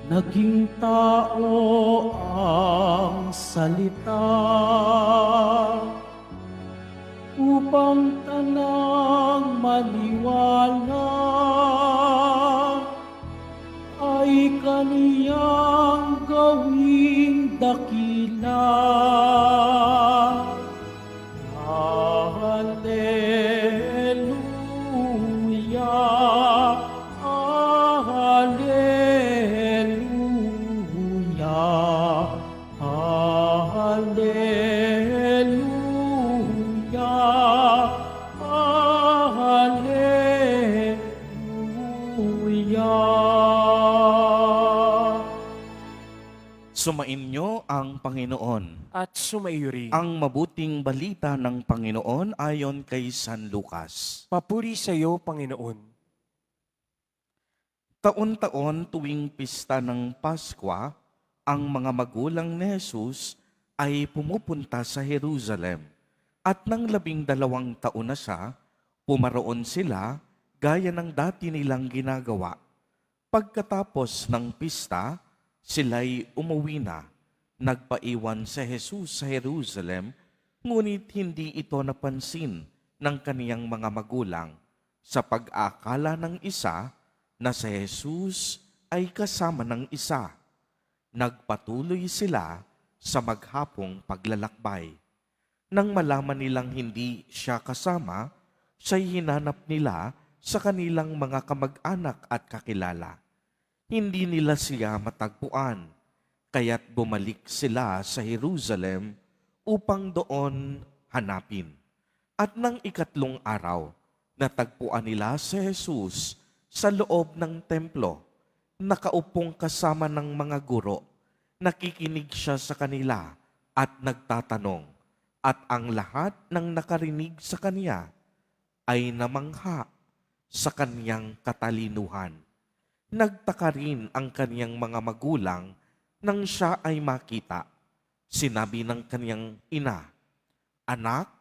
Naging tao ang salita upang tanang maniwala ay kaniyang gawing dakila. Hallelujah, Hallelujah, Hallelujah, Hallelujah. Sumainyo ang Panginoon. At sumaiyo rin. Ang mabuting balita ng Panginoon ayon kay San Lucas. Papuri sa iyo, Panginoon. Taon-taon tuwing pista ng Paskwa, ang mga magulang ni Jesus ay pumupunta sa Jerusalem. At nang 12 taon na siya, pumaroon sila gaya ng dati nilang ginagawa. Pagkatapos ng pista, sila'y umuwi na. Nagpaiwan si Jesus sa Jerusalem, ngunit hindi ito napansin ng kaniyang mga magulang sa pag-akala ng isa na si Jesus ay kasama ng isa. Nagpatuloy sila sa maghapong paglalakbay. Nang malaman nilang hindi siya kasama, siya'y hinanap nila sa kanilang mga kamag-anak at kakilala. Hindi nila siya matagpuan. Kaya't bumalik sila sa Jerusalem upang doon hanapin. At nang 3 araw, natagpuan nila si Jesus sa loob ng templo, nakaupong kasama ng mga guro. Nakikinig siya sa kanila at nagtatanong, at ang lahat ng nakarinig sa kanya ay namangha sa kaniyang katalinuhan. Nagtaka rin ang kaniyang mga magulang nang siya ay makita. Sinabi ng kaniyang ina, "Anak,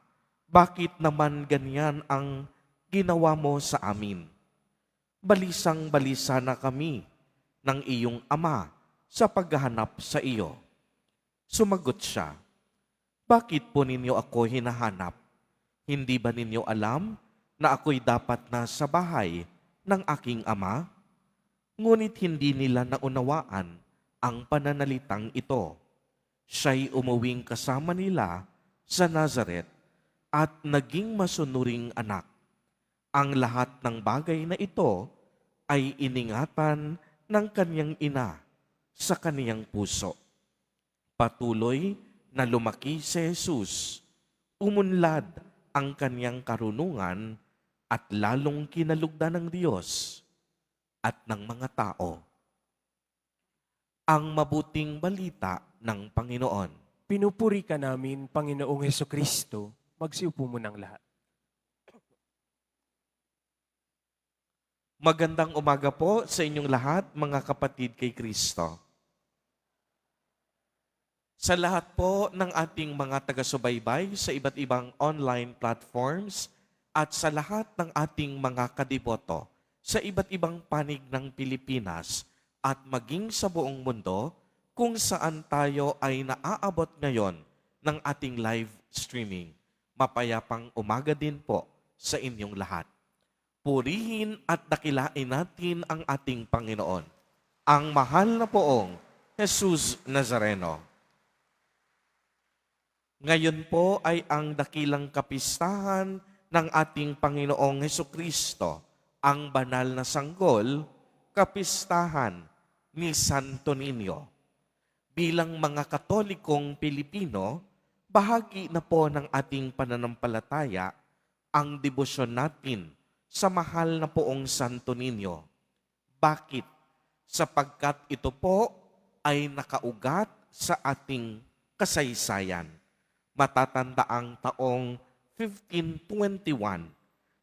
bakit naman ganyan ang ginawa mo sa amin? Balisang-balisa na kami ng iyong ama sa paghahanap sa iyo." Sumagot siya, "Bakit po ninyo ako hinahanap? Hindi ba ninyo alam na ako'y dapat na sa bahay ng aking ama?" Ngunit hindi nila naunawaan ang pananalitang ito. Siya'y umuwing kasama nila sa Nazareth at naging masunuring anak. Ang lahat ng bagay na ito ay iningatan ng kaniyang ina sa kaniyang puso. Patuloy na lumaki si Jesus. Umunlad ang kaniyang karunungan at lalong kinalugdan ng Diyos at ng mga tao. Ang mabuting balita ng Panginoon. Pinupuri ka namin, Panginoong Hesukristo. Magsiupo mo ng lahat. Magandang umaga po sa inyong lahat, mga kapatid kay Kristo. Sa lahat po ng ating mga taga-subaybay sa iba't ibang online platforms at sa lahat ng ating mga kadiboto sa iba't ibang panig ng Pilipinas at maging sa buong mundo kung saan tayo ay naaabot ngayon ng ating live streaming. Mapayapang umaga din po sa inyong lahat. Purihin at dakilain natin ang ating Panginoon, ang mahal na poong Jesus Nazareno. Ngayon po ay ang dakilang kapistahan ng ating Panginoong Hesukristo, ang banal na sanggol, kapistahan ni Santo Niño. Bilang mga Katolikong Pilipino, bahagi na po ng ating pananampalataya ang debosyon natin sa mahal na poong Santo Niño. Bakit? Sapagkat ito po ay nakaugat sa ating kasaysayan. Matatanda ang taong 1521,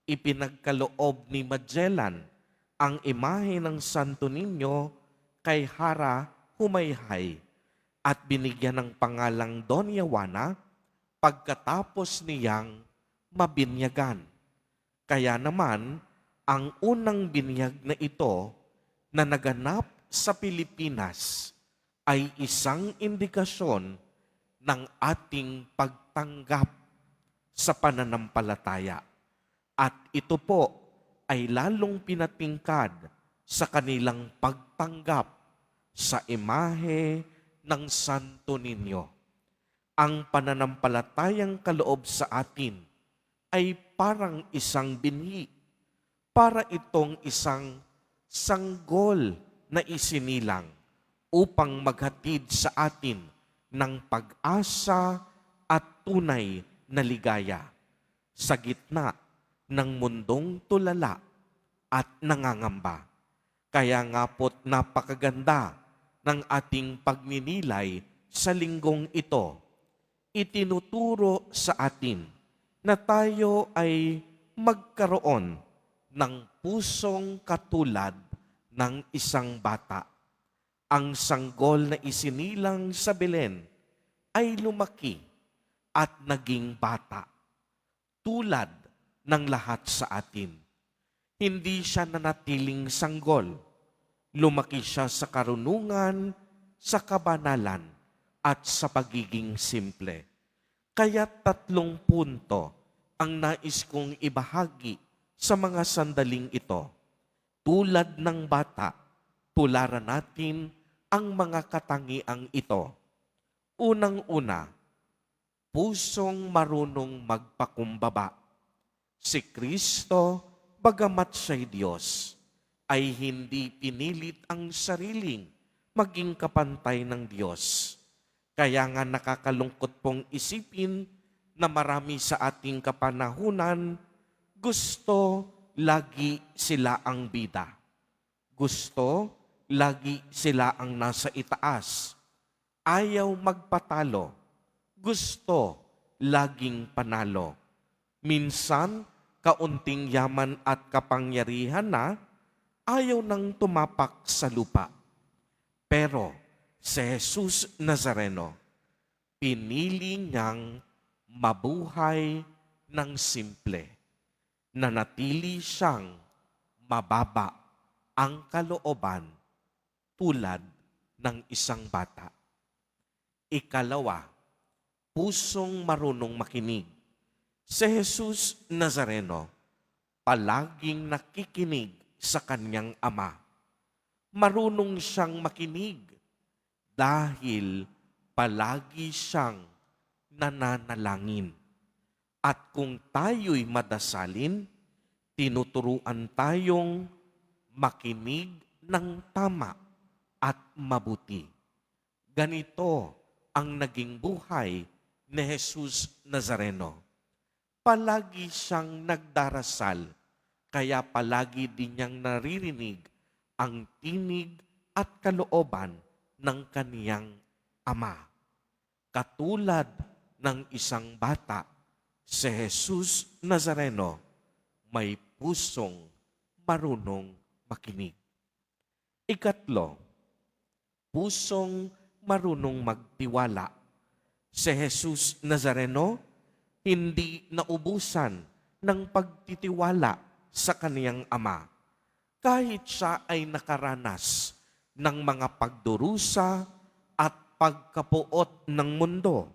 ipinagkaloob ni Magellan ang imahe ng Santo Niño kay Hara Humayhay at binigyan ng pangalang Doña Juana pagkatapos niyang mabinyagan. Kaya naman, Ang unang binyag na ito na naganap sa Pilipinas ay isang indikasyon ng ating pagtanggap sa pananampalataya. At ito po ay lalong pinatingkad sa kanilang pagtanggap sa imahe ng Santo Niño. Ang pananampalatayang kaloob sa atin ay parang isang binhi. Para itong isang sanggol na isinilang upang maghatid sa atin ng pag-asa at tunay na ligaya sa gitna ng mundong tulala at nangangamba. Kaya nga po't napakaganda ng ating pagninilay sa linggong ito. Itinuturo sa atin na tayo ay magkaroon ng pusong katulad ng isang bata. Ang sanggol na isinilang sa Belen ay lumaki at naging bata, tulad ng lahat sa atin. Hindi siya nanatiling sanggol. Lumaki siya sa karunungan, sa kabanalan, at sa pagiging simple. Kaya 3 punto ang nais kong ibahagi sa mga sandaling ito. Tulad ng bata, tularan natin ang mga katangiang ito. Unang-una, pusong marunong magpakumbaba. Si Kristo, bagamat siya'y Diyos, ay hindi pinilit ang sariling maging kapantay ng Diyos. Kaya nga nakakalungkot pong isipin na marami sa ating kapanahunan gusto lagi sila ang bida. Gusto lagi sila ang nasa itaas. Ayaw magpatalo. Gusto laging panalo. Minsan, kaunting yaman at kapangyarihan na, ayaw nang tumapak sa lupa. Pero si Jesus Nazareno, pinili niyang mabuhay ng simple. Nanatili siyang mababa ang kalooban tulad ng isang bata. Ikalawa, pusong marunong makinig. Si Jesus Nazareno, palaging nakikinig sa kanyang ama. Marunong siyang makinig dahil palagi siyang nananalangin. At kung tayo'y madasalin, tinuturuan tayong makinig ng tama at mabuti. Ganito ang naging buhay ni Jesus Nazareno. Palagi siyang nagdarasal, kaya palagi din niyang naririnig ang tinig at kalooban ng kaniyang ama. Katulad ng isang bata, si Jesus Nazareno may pusong marunong makinig. Ikatlo, pusong marunong magtiwala. Si Jesus Nazareno hindi naubusan ng pagtitiwala sa kaniyang ama. Kahit siya ay nakaranas ng mga pagdurusa at pagkapuot ng mundo,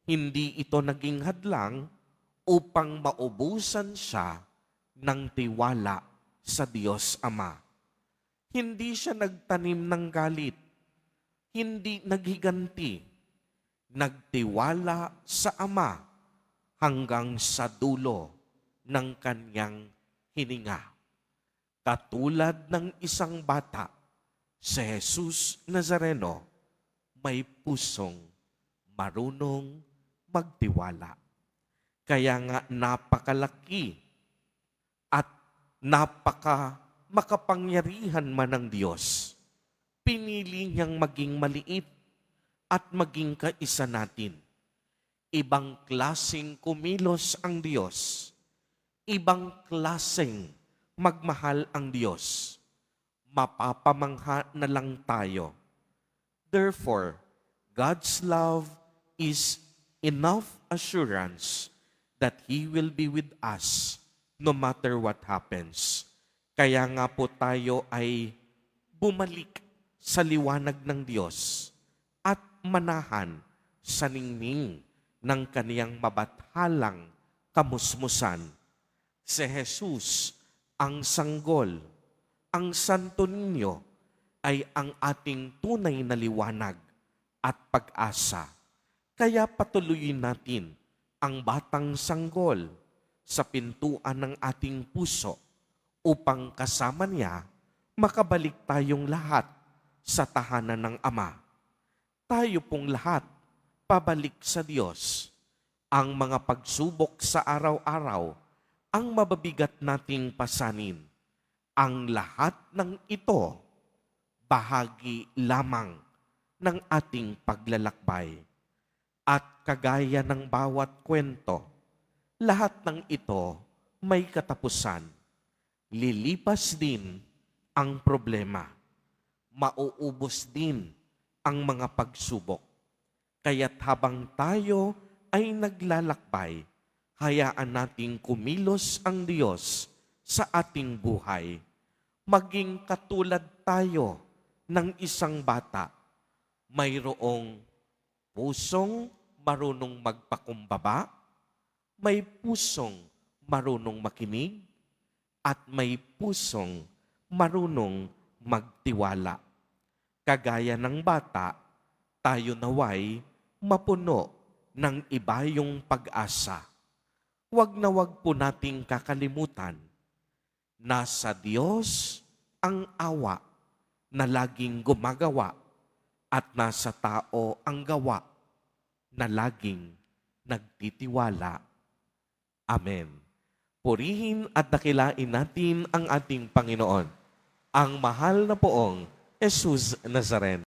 hindi ito naging hadlang upang maubusan siya ng tiwala sa Diyos Ama. Hindi siya nagtanim ng galit, hindi naghiganti, nagtiwala sa Ama hanggang sa dulo ng kanyang hininga. Katulad ng isang bata, si Jesus Nazareno may pusong marunong magtiwala. Kaya nga napakalaki at makapangyarihan man ng Diyos, pinili niyang maging maliit at maging kaisa natin. Ibang klaseng kumilos ang Diyos. Ibang klaseng magmahal ang Diyos. Mapapamangha na lang tayo. Therefore, God's love is enough assurance that He will be with us no matter what happens. Kaya nga po tayo ay bumalik sa liwanag ng Diyos at manahan sa ningning ng kaniyang mabathalang kamusmusan. Si Jesus ang sanggol, ang Santo Niño ay ang ating tunay na liwanag at pag-asa. Kaya patuloyin natin ang batang sanggol sa pintuan ng ating puso upang kasama niya makabalik tayong lahat sa tahanan ng Ama. Tayo pong lahat pabalik sa Diyos. Ang mga pagsubok sa araw-araw ang mababigat nating pasanin. Ang lahat ng ito bahagi lamang ng ating paglalakbay. At kagaya ng bawat kwento, lahat ng ito may katapusan. Lilipas din ang problema. Mauubos din ang mga pagsubok. Kaya't habang tayo ay naglalakbay, hayaan nating kumilos ang Diyos sa ating buhay. Maging katulad tayo ng isang bata. Mayroong pusong marunong magpakumbaba, may pusong marunong makinig, at may pusong marunong magtiwala. Kagaya ng bata, tayo naway mapuno ng iba yung pag-asa. Huwag na huwag po nating kakalimutan, nasa Diyos ang awa na laging gumagawa at nasa tao ang gawa na laging nagtitiwala. Amen. Purihin at dakilain natin ang ating Panginoon, ang mahal na poong Jesus Nazareno.